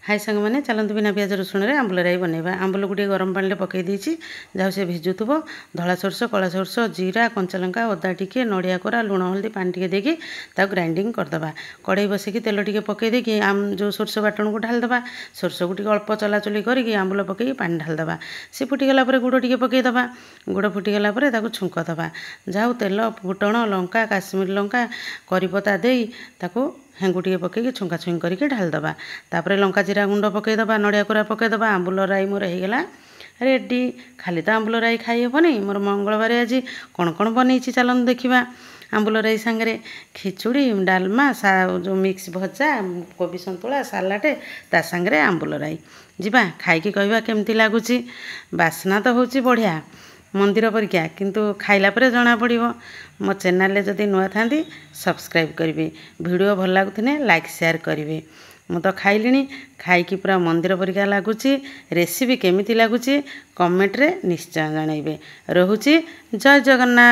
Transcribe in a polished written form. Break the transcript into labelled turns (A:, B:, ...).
A: हाय सांग मैंने चलते बिना प्याज रसुण में आंबुल राई बनवा आंबुल को गरम पानी पकई देती जहाँ से भिजुव धला सोरस कला सोरस जीरा कंचा लंका अदा टिके नड़िया कोरा लुण हल्दी पानी टिके देकी ग्राइंडिंग करदे कड़े बसिकी तेल टिके पकई देकी जो सोरस बाटन को ढालदे सोरस को अल्प चलाचली करके आंबुल पकई पानी ढालदे सी फुटीगला गुड़ टिके पकईदे गुड़ फुटीगला छुंक दबा जाऊ तेल फुटण लंका काश्मीर लंका करीपत्ता दे हेंगु टिके पकईकी छुंका छुई करके ढालदे तापर लंका जीरा गुंड पकईदे नड़िया कोरा पकईदे आंबुल राई मोर होगला रेडी खाली तो आंबुल राई खाई हेबनी मोर मंगलवार आज कौन कौन बनई चलते देखा आंबुल राई सांगे खिचुड़ी डालमा जो मिक्स भजा कोबी संतुला सालाटे ता सांगे आंबुल राई जीवा खाई कहवा केमती लगुच बास्ना तो हूँ बढ़िया मंदिर परिका किंतु खाइला परे जना पड़िबो मो चैनल जदि नुआ थांती सब्सक्राइब करिवे वीडियो भल लागुथिने लाइक शेयर करिवे मु तो खाइलिनी खाइकी पूरा मंदिर परिका लगुची रेसिपी केमिति लगुची कमेंट रे निश्चय जनइबे रहुची जय जगन्नाथ।